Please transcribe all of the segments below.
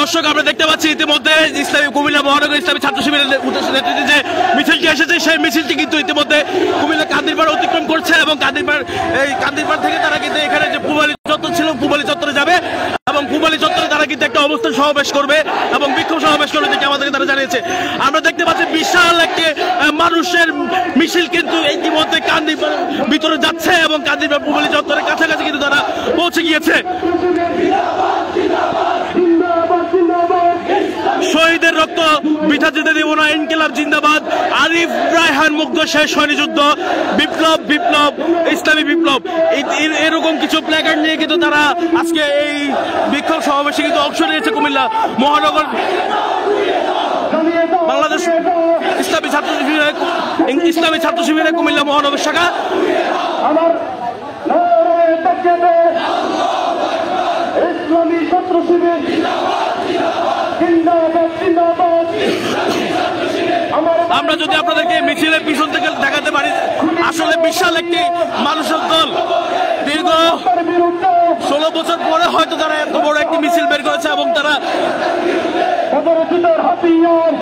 দর্শক আমরা দেখতে পাচ্ছি ইতিমধ্যে ইসলামী কুমিল্লা মহানগর ইসলামী ছাত্র শিবিরের নেতৃত্বে যে মিছিলটি এসেছে সেই মিছিলটি কিন্তু ইতিমধ্যে কুমিল্লা কান্দিরপাড় অতিক্রম করছে এবং কান্দিরপাড় থেকে তারা কিন্তু এখানে যে পুবালী চত্বর ছিল পুবালী চত্বরে যাবে এবং পুবালী চত্বরে তারা কিন্তু একটা অবস্থান সমাবেশ করবে এবং বিক্ষোভ সমাবেশ করবে যেটা আমাদেরকে তারা জানিয়েছে। আমরা দেখতে পাচ্ছি বিশাল একটি মানুষের মিছিল কিন্তু ইতিমধ্যে কান্দিরপাড় ভিতরে যাচ্ছে এবং কান্দিরপাড় পুবালী চত্বরের কাছাকাছি কিন্তু তারা পৌঁছে গিয়েছে। শহীদের রক্ত বৃথা যেতে দেব না, ইনকিলাব জিন্দাবাদ, আরিফ রায়হান মুগ্ধ শেষ হয়নি যুদ্ধ, বিপ্লব বিপ্লব ইসলামী বিপ্লব, এরকম কিছু প্ল্যাকার্ড নিয়ে কিন্তু তারা আজকে এই বিক্ষোভ সমাবেশে কিন্তু অংশ নিয়েছে কুমিল্লা মহানগর বাংলাদেশ ইসলামী ছাত্র শিবিরের কুমিল্লা মহানগর শাখা। ইসলামী ছাত্র শিবির আমরা যদি আপনাদেরকে মিছিলের পিছন থেকে দেখাতে পারি, আসলে বিশাল একটি মানুষের দল দীর্ঘ 16 বছর পরে হয়তো তারা এত বড় একটি মিছিল বের করেছে এবং তারা 71 হাতিয়ার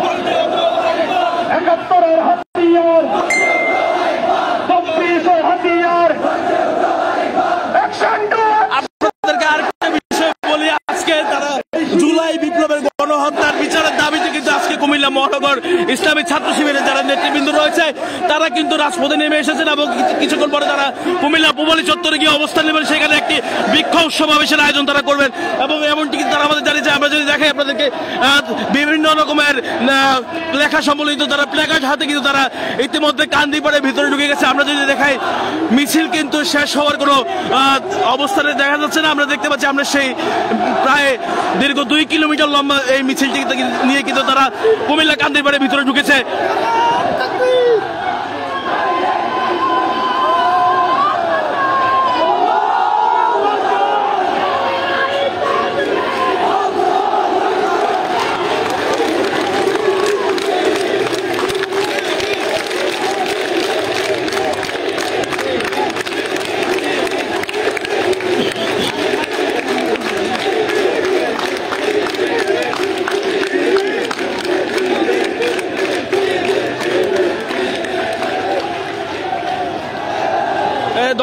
24 হাতিয়ার। আপনাদেরকে আরেকটা বিষয় বলি, আজকে তারা জুলাই বিপ্লবের গণহত্যার বিচারের দাবিতে কিন্তু আজকে কুমিল্লা মহানগর ইসলামী ছাত্র শিবিরের যারা নেতৃবৃন্দ রয়েছে তারা কিন্তু রাজপথে নেমে এসেছেন এবং কিছুক্ষণ পরে তারা কুমিল্লা পুবালী চত্বরে গিয়ে অবস্থান নেবেন, সেখানে একটি বিক্ষোভ সমাবেশের আয়োজন তারা করবেন এবং এমনটি কিন্তু তারা আমাদের জানিয়েছে। আমরা যদি দেখাই আপনাদেরকে বিভিন্ন রকমের লেখা সম্বলিত তারা প্ল্যাকার্ড হাতে কিন্তু তারা ইতিমধ্যে কান্দিরপাড়ের ভিতরে ঢুকে গেছে। আমরা যদি দেখাই মিছিল কিন্তু শেষ হওয়ার কোনো অবস্থানে দেখা যাচ্ছে না। আমরা দেখতে পাচ্ছি আমরা সেই প্রায় দীর্ঘ 2 কিলোমিটার লম্বা এই মিছিলটি নিয়ে কিন্তু তারা কুমিল্লা কান্দিরপাড়ের ভিতরে ঢুকেছে।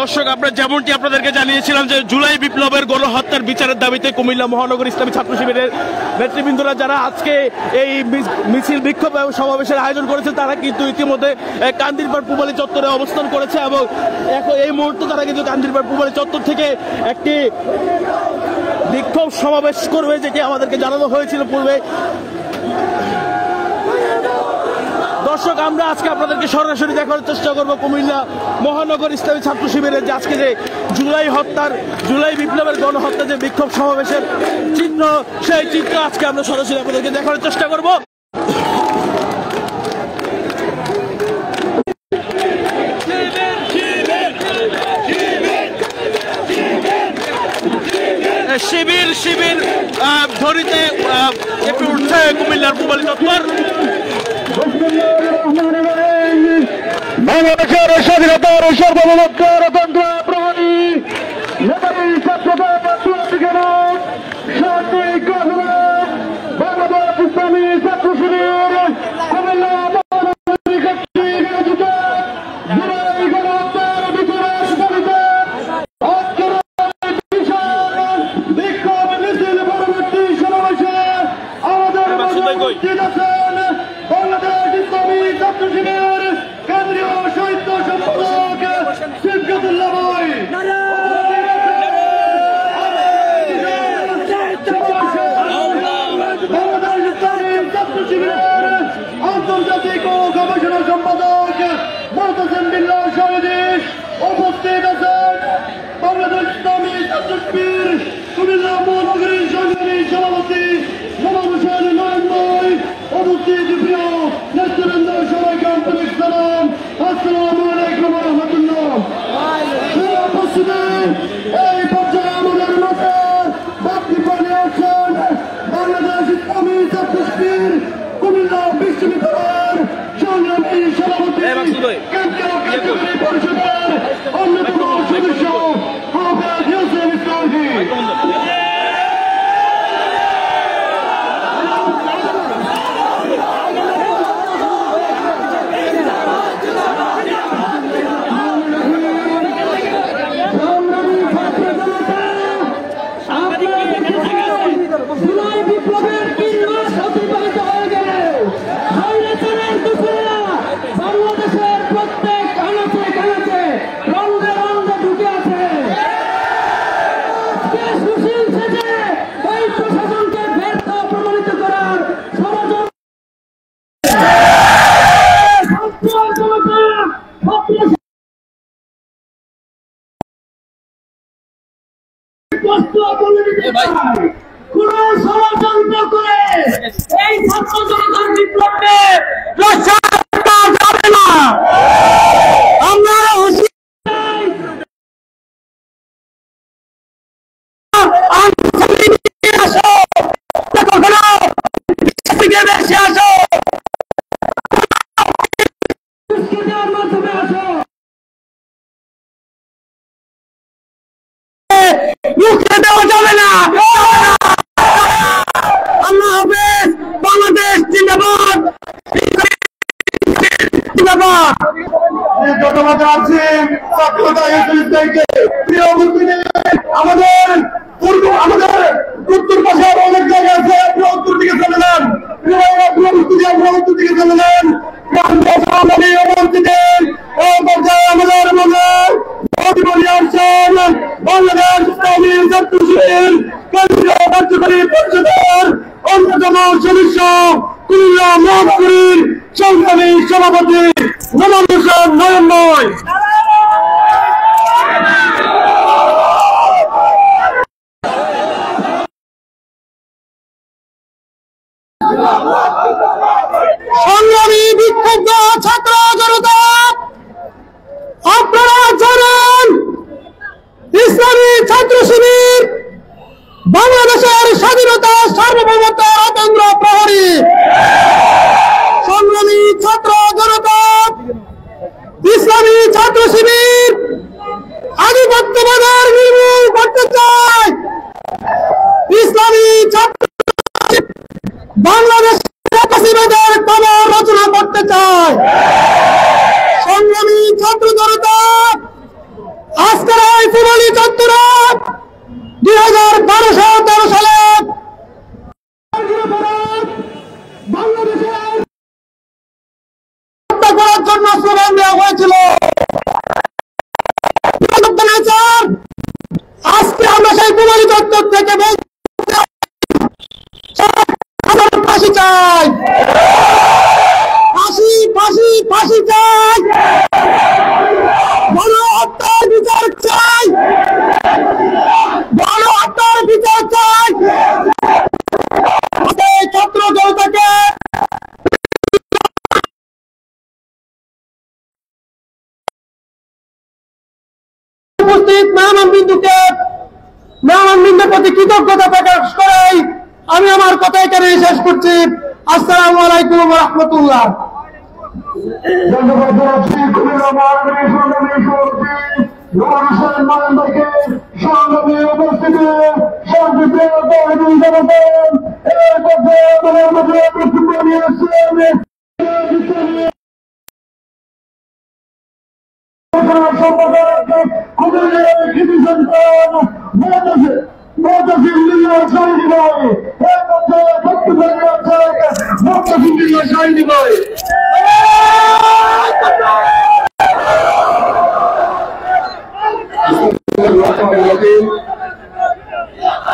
দর্শক আমরা যেমনটি আপনাদেরকে জানিয়েছিলাম যে জুলাই বিপ্লবের গণহত্যার বিচারের দাবিতে কুমিল্লা মহানগর ইসলামী ছাত্র শিবিরের নেতৃবৃন্দরা যারা আজকে এই মিছিল বিক্ষোভ এবং সমাবেশের আয়োজন করেছে তারা কিন্তু ইতিমধ্যে কান্দিরপাড় পুবালী চত্বরে অবস্থান করেছে এবং এখন এই মুহূর্তে তারা কিন্তু কান্দিরপাড় পুবালী চত্বর থেকে একটি বিক্ষোভ সমাবেশ করবে, যেটি আমাদেরকে জানানো হয়েছিল পূর্বে। দর্শক আমরা আজকে আপনাদেরকে সরাসরি দেখার চেষ্টা করবো কুমিল্লা মহানগর ইসলামী ছাত্র শিবিরের যে আজকে যে জুলাই বিপ্লবের গণহত্যা যে বিক্ষোভ সমাবেশের চিত্র, সেই চিত্র আজকে আমরা সরাসরি আপনাদেরকে দেখার চেষ্টা করব। শিবির শিবির ধরিতে একটু উঠছে কুমিল্লার পুবালী চত্বর। বাংলাদেশের স্বাধীনতার সার্বভৌমত্ব গণতন্ত্র প্রহরী নেতাজি ছাত্রদল বাংলাদেশ ইসলামী ছাত্র শিবির কুমিল্লা বিক্ষোভ মিছিল পরবর্তী সমাবেশে আমাদের বাংলাদেশ ইসলামী ছাত্র শিবির কেন্দ্রীয় সাহিত্য সম্পাদক সিফাতুল্লাহ ভাই বাংলাদেশ ইসলামী ছাত্র শিবিরের আন্তর্জাতিক ও গবেষণা সম্পাদক মুতাসিম বিল্লাহ শহীদ উপস্থিত আছেন। বাংলাদেশ ইসলামী ছাত্র শিবির কুমিল্লা মহানগরীর সংগ্রামী সভাপতি নবাব হোসেন নয়ন ভাই উপস্থিত প্রিয় নেতৃবৃন্দ সবাইকে আন্তরিক কোন ষড়যন্ত্র করে এই ছাত্র জনতার বিপ্লবকে রক্ষা করা যাবে না। আমরা মুখে দেওয়া যাবে না। আল্লাহ হাফেজ। বাংলাদেশ জিন্দাবাদ। জিন্দাবাদ। ধন্যবাদ জানাচ্ছি প্রিয় মুসলিম। আমাদের উত্তর পাশে অনেক জায়গা আছে, উত্তর দিকে চলে যান। উত্তর দিকে চলে যান। আমাদের মনে আসছেন বাংলাদেশ ইসলামী ছাত্র শিবির কেন্দ্রীয় কার্যকরী পরিষদের অন্যতম সদস্য কুমিল্লা মহানগরীর সংগ্রামী সভাপতি নোমান হোসেন নয়নময়। সংগ্রামী বিক্ষুব্ধ ছাত্র জনতা, আপনারা জানেন ইসলামী ছাত্র শিবির বাংলাদেশের স্বাধীনতা সার্বভৌমত্বের অতন্ত্র প্রহরী। সংগ্রামী ছাত্র জনতা, ইসলামী ছাত্র শিবির আধিপত্যবাদের নির্মূল করতে চায়। ইসলামী ছাত্র বাংলাদেশ ফাঁসিবাদের কবর রচনা করতে চায়। সংগ্রামী ছাত্র জনতা, আজকের এই ফুললি চত্বরে 2012-13 সালে বাংলাদেশের হত্যা করার জন্য স্লোগান দেওয়া হয়েছিল। আজকে আমরা সেই ফুললি চত্বর থেকে ফাঁসি চাই, ফাঁসি ফাঁসি ফাঁসি চাই, গণহত্যার বিচার চাই, গণহত্যার বিচার চাই। ছাত্র জনতাকে উপস্থিত মেহমানবৃন্দের প্রতি কৃতজ্ঞতা প্রকাশ করাই আমি আমার কথা এখানে শেষ করছি। আসসালামু আলাইকুম ওয়া রাহমাতুল্লাহ। ধন্যবাদ জানাচ্ছি কুমিল্লা মহানগরী সংগ্রামী সভাপতি নোমান হোসেন নয়নময়কে। সংগ্রামী উপস্থিতি শান্তিপ্রিয় তরুণ জনতা, এর পর্যায়ে আমাদের মাঝে বক্তব্য নিয়ে আসছেন সম্পাদক কুমিল্লার কৃতি সন্তান শাহিনী ভাই। এর পর্যায়ে বক্তব্য নিয়ে আসছেন শাহিনী ভাই।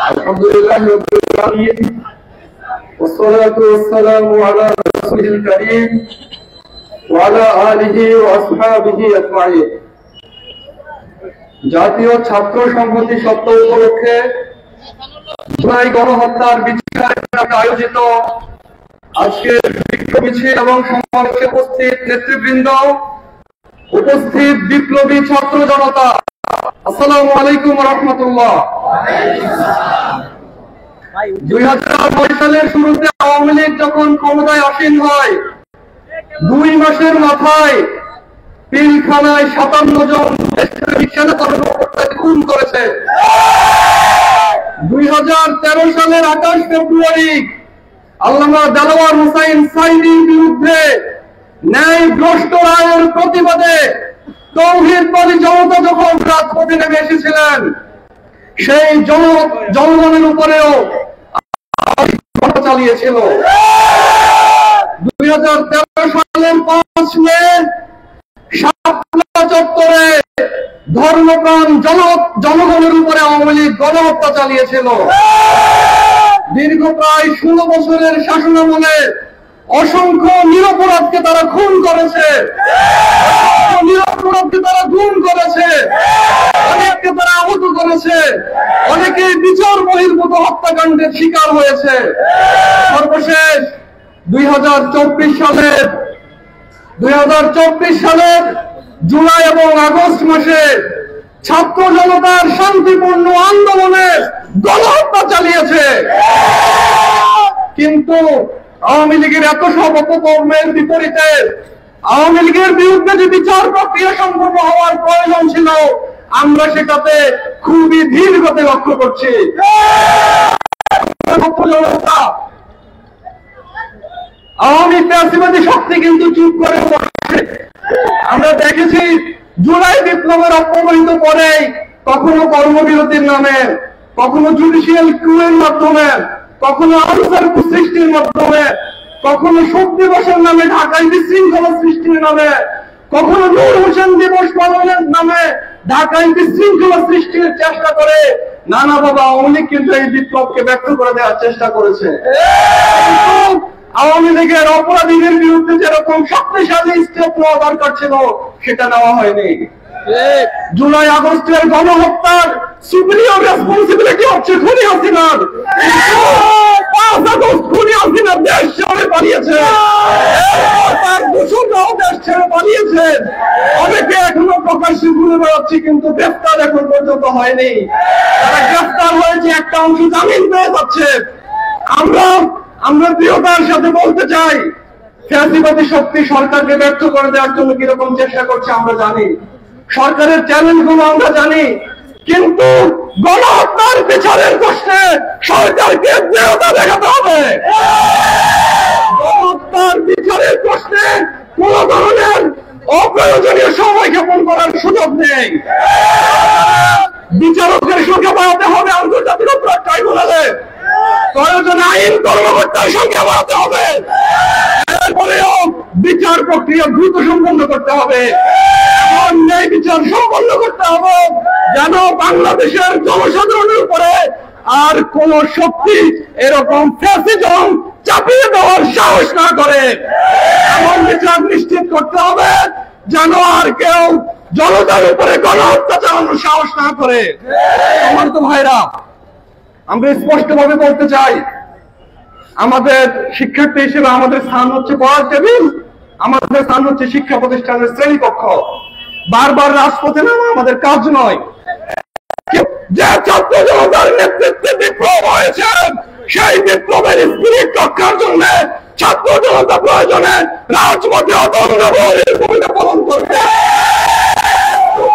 আলহামদুলিল্লাহ রাব্বিল আলামিন ওয়াসসালাতু ওয়াসসালামু আলা রাসূলিল কারীম ওয়া আলা আলিহি ওয়া আসহাবিহি আজমাইন। জাতীয় ছাত্র সংহতি সপ্তাহ উপলক্ষে জুলাই গণহত্যার বিচারের জন্য আয়োজিত আজকের বিক্ষোভ মিছিল এবং সমাবেশে উপস্থিত নেতৃবৃন্দ, উপস্থিত বিপ্লবী ছাত্র জনতা, আসসালামু আলাইকুম ওয়া রাহমাতুল্লাহ। 2009 সালের শুরুতে আওয়ামী লীগ যখন ক্ষমতায় আসীন হয়, 2 মাসের মাথায় পিলখানায় 57 জন দেশপ্রেমিক সেনা কর্মকর্তাকে খুন করেছে। 2013 সালের 28 ফেব্রুয়ারি আল্লামা দেলোয়ার হোসাইন সাঈদীর বিরুদ্ধে ন্যায়ভ্রষ্ট রায়ের প্রতিবাদে তৌহিদবাদী জনতা যখন রাজপথে নেমে এসেছিলেন, সেই জনগণের উপরেও চালিয়েছিল। 2013 সালের 5 মে শাপলা চত্বরে ধর্মপ্রাণ জনগণের উপরে আওয়ামী লীগ গণহত্যা চালিয়েছিল। দীর্ঘ প্রায় 16 বছরের শাসনামলে অসংখ্য নিরপরাধকে তারা খুন করেছে, নিরপরাধকে তারা গুম করেছে। অনেক অনেককে তারা আহত করেছে, অনেকে বিচার বহির্ভূত হত্যাকাণ্ডের শিকার হয়েছে। সর্বশেষ 2024 সালের জুলাই এবং আগস্ট মাসে ছাত্র জনতার শান্তিপূর্ণ আন্দোলনে গণহত্যা চালিয়েছে। কিন্তু আওয়ামী লীগের এত সব অপকর্মের বিপরীতে আওয়ামী লীগের বিরুদ্ধে যে বিচার প্রক্রিয়া সম্পন্ন হওয়ার প্রয়োজন ছিল, আমরা সেটাতে খুবই ধীর গতি লক্ষ্য করছি। আওয়ামী ফ্যাসিবাদী শক্তি কিন্তু চুপ করে বসে। আমরা দেখেছি জুলাই বিপ্লবের অপমানিত পরে কখনো কর্মবিরতির নামে, কখনো জুডিশিয়াল ক্যুয়ের মাধ্যমে, কখনো আনসার সৃষ্টির মাধ্যমে, কখনো শোক দিবসের নামে ঢাকায় বিশৃঙ্খলা সৃষ্টির নামে, কখনো নূর হোসেন দিবস পালনের নামে ঢাকায় বিশৃঙ্খলা সৃষ্টির চেষ্টা করে নানাভাবে আওয়ামী লীগ কিন্তু এই বিপ্লবকে ব্যক্ত করে দেওয়ার চেষ্টা করেছে। আওয়ামী লীগের অপরাধীদের বিরুদ্ধে যেরকম শক্তিশালী স্টেপ নেওয়া দরকার ছিল, সেটা নেওয়া হয়নি। জুলাই আগস্টের গণহত্যার সুপ্রিয়র রেসপন্সিবিলিটি হচ্ছে খুনি হাসিনার। 5 আগস্ট খুনি হাসিনা দেশ ছেড়ে পালিয়েছে, তার দূষণরাও দেশ ছেড়ে পালিয়েছে। অনেকে এখনো প্রকাশ্যে ঘুরে বেড়াচ্ছে, কিন্তু গ্রেফতার এখন পর্যন্ত হয়নি। তারা গ্রেফতার হয়েছে, একটা অংশ জামিন পেয়ে যাচ্ছে। আমরা দৃঢ়তার সাথে বলতে চাই, ফ্যাসিবাদী শক্তি সরকারকে ব্যর্থ করে দেওয়ার জন্য কিরকম চেষ্টা করছে আমরা জানি, সরকারের চ্যালেঞ্জ গুলো আমরা জানি, কিন্তু গণহত্যার বিচারের প্রশ্নে সরকারকে দৃঢ়তা দেখাতে হবে। গণহত্যার বিচারের প্রশ্নে কোন ধরনের অপ্রয়োজনীয় সময় ক্ষেপণ করার সুযোগ নেই। বিচারকের সংখ্যা বাড়াতে হবে আন্তর্জাতিক অপরাধ ট্রাইব্যুনালে, প্রয়োজনে আইন কর্মকর্তার সংখ্যা বাড়াতে হবে। এরপরেও বিচার প্রক্রিয়া দ্রুত সম্পন্ন করতে হবে, এমন ন্যায় বিচার সম্পন্ন করতে হবে যেন বাংলাদেশের জনসাধারণের উপরে আর কোন শক্তি এরকম ফ্যাসিজম চাপিয়ে দেওয়ার সাহস না করে। এমন বিচার নিশ্চিত করতে হবে যেন আর কেউ জনতার উপরে গণহত্যা চালানোর সাহস না করে। আমার তো ভাইরা, আমরা স্পষ্টভাবে বলতে চাই, আমাদের শিক্ষার্থী হিসেবে আমাদের স্থান হচ্ছে পড়ার টেবিল, আমাদের স্থান হচ্ছে শিক্ষা প্রতিষ্ঠানের শ্রেণীকক্ষ। বারবার রাজপথে নামা আমাদের কাজ নয়। যে ছাত্র জনতার নেতৃত্বে বিপ্লব হয়েছে, সেই বিপ্লবের স্পিরিট রক্ষার জন্য ছাত্র জনতা প্রয়োজনে রাজপথে অতন্দ্র ভূমিকা পালন করবে।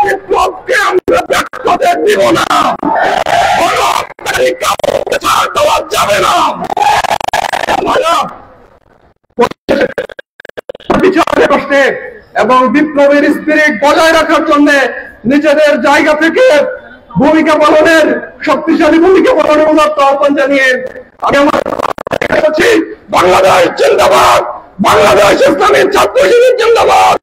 বিপ্লবকে আমরা ব্যর্থতে দিব না, ছাড় দেওয়া যাবে না। এবং বিপ্লবের স্পিরিট বজায় রাখার জন্য নিজেদের জায়গা থেকে ভূমিকা পালনের, শক্তিশালী ভূমিকা পালনের উদাত্ত আহ্বান জানিয়ে আমি আমার বাংলাদেশ জিন্দাবাদ, বাংলাদেশ ইসলামী ছাত্র শিবির জিন্দাবাদ।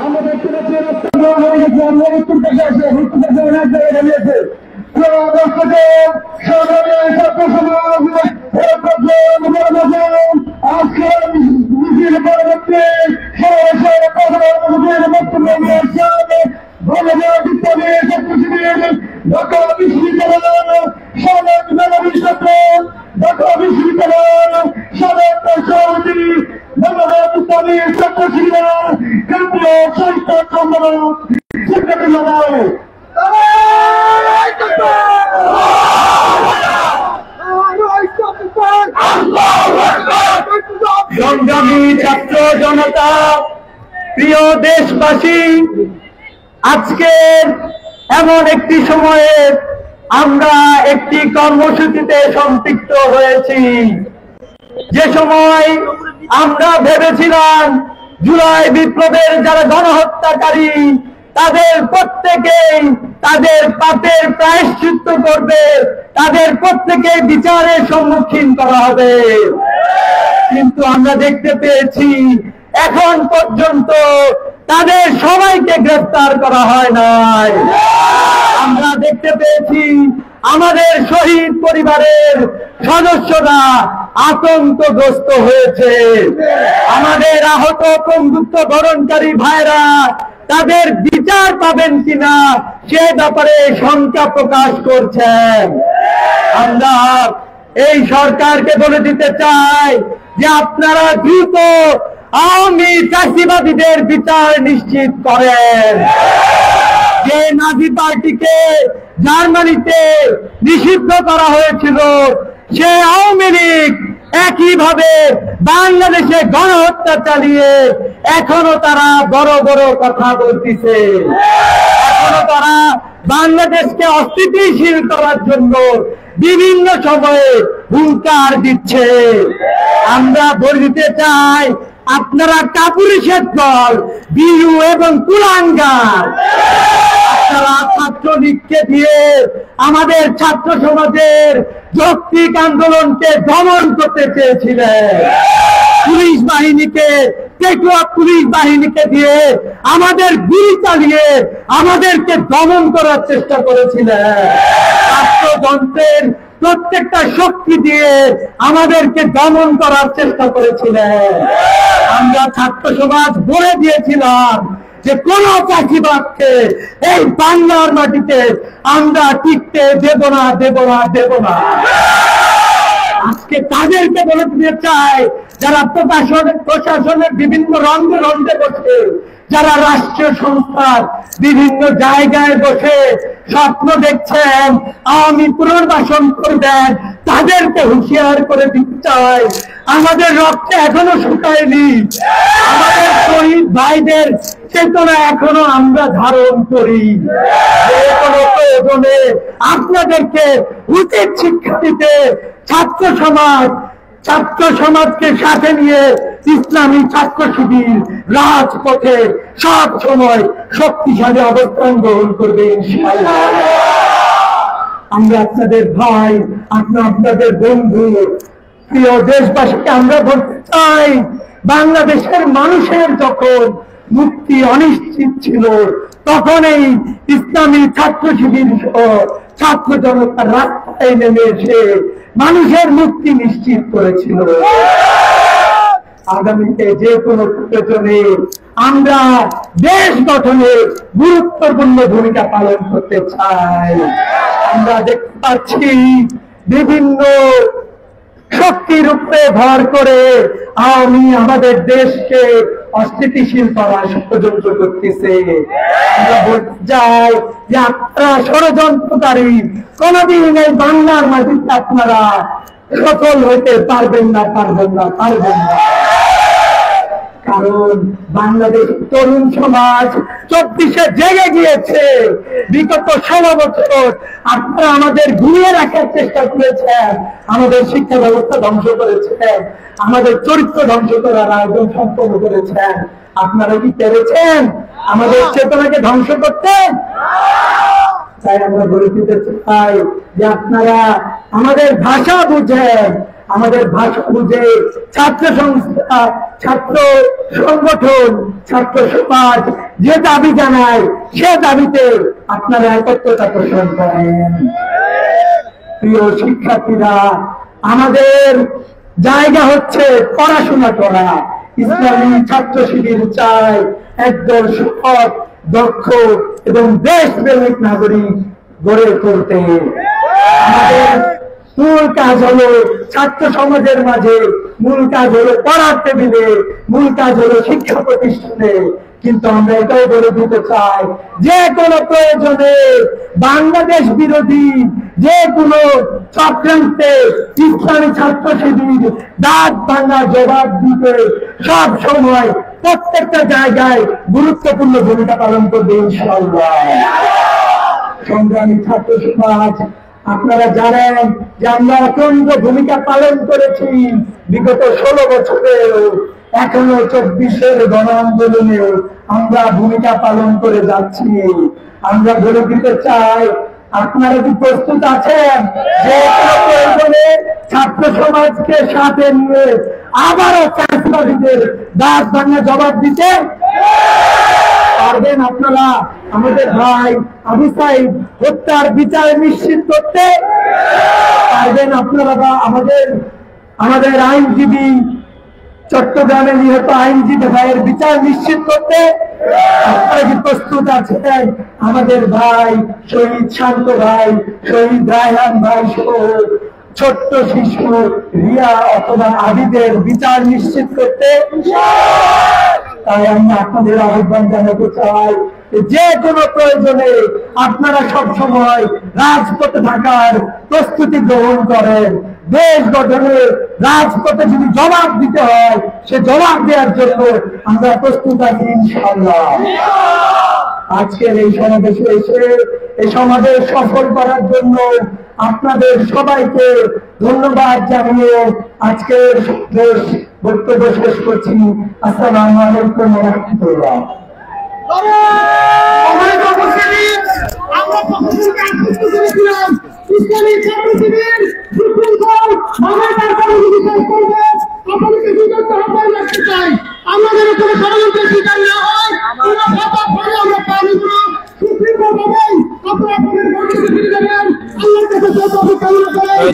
আমরা দেখতে পাচ্ছি সংগ্রামী ছাত্র জনতা, প্রিয় দেশবাসী, আজকের এমন একটি সময়ে আমরা একটি কর্মসূচিতে সম্পৃক্ত হয়েছি, যে সময় আমরা ভেবেছিলাম জুলাই বিপ্লবের যারা গণহত্যাকারী তাদের প্রত্যেকেই তাদের পাপের প্রায়শ্চিত্ত করবে, তাদের প্রত্যেকেই বিচারের সম্মুখীন করা হবে। কিন্তু আমরা দেখতে পেয়েছি এখন পর্যন্ত তাদের সবাইকে গ্রেফতার করা হয় নাই। আমরা দেখতে পেয়েছি আমাদের শহীদ পরিবারের সদস্যরা আতঙ্কগ্রস্ত হয়েছে। আমাদের আহত বন্ধুত্ব বরণকারী ভাইরা তাদের বিচার পাবেন কিনা সে ব্যাপারে শঙ্কা প্রকাশ করছেন। আমরা এই সরকারকে বলে দিতে চাই যে আপনারা দ্রুত আওয়ামী চাষিবাদীদের বিচার নিশ্চিত করেন। যে নাজি পার্টিকে জার্মানিতে নিষিদ্ধ করা হয়েছিল সে আওয়ামী লীগ একইভাবে বাংলাদেশে গণহত্যা চালিয়ে এখনো তারা বড় বড় কথা বলতেছে। এখনো তারা বাংলাদেশকে অস্থিতিশীল করার জন্য বিভিন্ন সময়ে হুঙ্কার দিচ্ছে। আমরা বলে দিতে চাই আপনারা কাপুরুষের দল, বিরু এবং কুলাঙ্গার। আপনারা ছাত্রলীগকে দিয়ে আমাদের ছাত্র সমাজের যৌক্তিক আন্দোলনকে দমন করতে চেয়েছিলেন। পুলিশ বাহিনীকে, পেটুয়া পুলিশ বাহিনীকে দিয়ে আমাদের গুলি চালিয়ে আমাদেরকে দমন করার চেষ্টা করেছিলেন। রাষ্ট্রযন্ত্রের প্রত্যেকটা শক্তি দিয়ে আমাদেরকে দমন করার চেষ্টা করেছিলেন। আমরা ছাত্র সমাজ বলে দিয়েছিলাম যে কোন চাষিবাদকে এই বাংলার মাটিতে আমরা টিকতে দেব না, দেব না, দেব না। আজকে তাদেরকে বলে দিতে চাই যারা প্রশাসনের বিভিন্ন রন্ধে রন্ধে বসে, যারা রাষ্ট্রীয় সংস্থার বিভিন্ন জায়গায় বসে স্বপ্ন দেখছেন আওয়ামী পুনর্বাসন করবেন, তাদেরকে হুঁশিয়ার করে দিতে চাই আমাদের রক্ত এখনো শুকায়নি। আমাদের শহীদ ভাইদের চেতনা এখনো আমরা ধারণ করি। যে কোনো প্রয়োজনে আপনাদেরকে উচিত শিক্ষা দিতে ছাত্র সমাজকে সাথে নিয়ে ইসলামী ছাত্র শিবির রাজপথে সব সময় শক্তিশালী অবস্থান গ্রহণ করবে ইনশাআল্লাহ। আমরা আপনাদের ভাই, আপনাদের বন্ধু, প্রিয় দেশবাসীকে আমরা বলতে চাই বাংলাদেশের মানুষের যখন মুক্তি অনিশ্চিত ছিল তখন এই ইসলামী ছাত্র শিবির সহ ছাত্র জনতা রাস্তায় নেমে এসে মানুষের মুক্তি নিশ্চিত করেছিল। আগামীতে যে কোনো প্রয়োজনে আমরা দেশ গঠনে গুরুত্বপূর্ণ ভূমিকা পালন করতে চাই। আমরা দেখতে পাচ্ছি বিভিন্ন শক্তির উপরে ভর করে আওয়ামী আমাদের দেশকে অস্থিতিশীল করার ষড়যন্ত্র করতেছে। আমরা বলতে চাই যে আপনারা ষড়যন্ত্রকারী, কোনদিন এই বাংলার মাটিতে আপনারা সফল হইতে পারবেন না। কারণ বাংলাদেশ তরুণ সমাজ 24-এ জেগে গিয়েছে। বিগত 16 বছর আপনারা আমাদের ঘুরিয়ে রাখার চেষ্টা করেছেন, আমাদের শিক্ষা ব্যবস্থা ধ্বংস করেছেন, আমাদের চরিত্র ধ্বংস করার আয়োজন সম্পন্ন করেছেন। আপনারা কি পেরেছেন আমাদের চেতনাকে ধ্বংস করতে? তাই আমরা বলে দিতে চাই যে আপনারা আমাদের ভাষা বুঝেন, আমাদের ভাষা বুঝে ছাত্র সংস্থা, ছাত্র সংগঠন, ছাত্র সমাজ যে দাবি জানায় সে দাবিতে আপনারা একত্রতা পোষণ করেন। প্রিয় শিক্ষার্থীরা, আমাদের জায়গা হচ্ছে পড়াশোনা করা। ইসলামী ছাত্র শিবির চায় একদল সৎ, দক্ষ এবং দেশপ্রেমিক নাগরিক গড়ে তুলতে। আমাদের মূল কাজ হলো ছাত্র সমাজের মাঝে, মূল কাজ হলো পড়ার টেবিলে, মূল কাজ হলো শিক্ষা প্রতিষ্ঠানে। কিন্তু আমরা এটাও বলে দিতে চাই যে কোনো প্রয়োজনে বাংলাদেশ বিরোধী যে কোনো চক্রান্তে ইসলামী ছাত্র শিবির দাঁত ভাঙা জবাব দিতে সব সময় প্রত্যেকটা জায়গায় গুরুত্বপূর্ণ ভূমিকা পালন করবে ইনশাআল্লাহ। সংগ্রামী ছাত্র সমাজ, আপনারা জানেন যে আমরা অত্যন্ত ভূমিকা পালন করেছি বিগত 16 বছরে। এখনো 24-এর গণ আন্দোলনে আমরা ভূমিকা পালন করে যাচ্ছি। আমরা বলে দিতে চাই আপনারা কি প্রস্তুত আছেন যে প্রয়োজনে ছাত্র সমাজকে সাথে নিয়ে আবারও চাষবাদীদের দাঁত ভাঙা জবাব দিতে পারবেন? আপনারা আমাদের ভাই আবু সাইদ হত্যার বিচার নিশ্চিত করতে পারবেন আপনারা? বা আমাদের আইনজীবী চট্টগ্রামে নিহত আইনজীবী ভাইয়ের বিচার নিশ্চিত করতে আপনারা কি প্রস্তুত আছেন? আমাদের ভাই শহীদ শান্ত ভাই, শহীদ রায়হান ভাই সহ ছোট্ট শিশু রিয়া অথবা আবিদের বিচার নিশ্চিত করতে? তাই আমি আপনাদের আহ্বান জানাতে চাই, যে কোনো প্রয়োজনে আপনারা সবসময় রাজপথে থাকার প্রস্তুতি গ্রহণ করেন। দেশ গঠনে রাজপথে যদি জবাব দিতে হয়, সে জবাব দেওয়ার জন্য আমরা প্রস্তুত আছি ইনশাআল্লাহ। আজকের এই সমাবেশে এসে এই সমাবেশ সফল করার জন্য আপনাদের সবাইকে ধন্যবাদ জানিয়ে আজকের বক্তব্য শেষ করছি। আসসালামু আলাইকুম ওয়া রাহমাতুল্লাহ। আমাদের উপরে ষড়যন্ত্রের শিকার না হয় আমরা পানি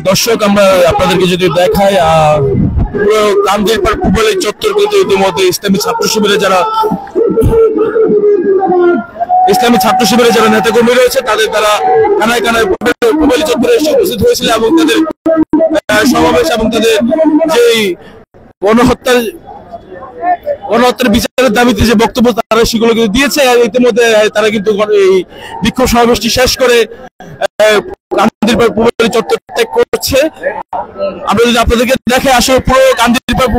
দর্শক, আমরা আপনাদেরকে যদি দেখাই পুরো কান্দিরপাড় পূবালী চত্বর কিন্তু ইতিমধ্যে ইসলামী ছাত্র শিবিরে যারা নেতাকর্মী রয়েছে তাদের দ্বারা কানায় কানায় পূবালী চত্বরে এসে উপস্থিত হয়েছিল এবং তাদের সমাবেশ এবং তাদের যেই গণহত্যার বিচারের দাবিতে যে বক্তব্য তারা সেগুলো কিন্তু দিয়েছে। ইতিমধ্যে তারা কিন্তু এই বিক্ষোভ সমাবেশটি শেষ করে কান্দিরপাড় পূবালী চত্বর ত্যাগ করছে। আমরা যদি আপনাদেরকে দেখে আসলে পুরো কান্দিরপাড়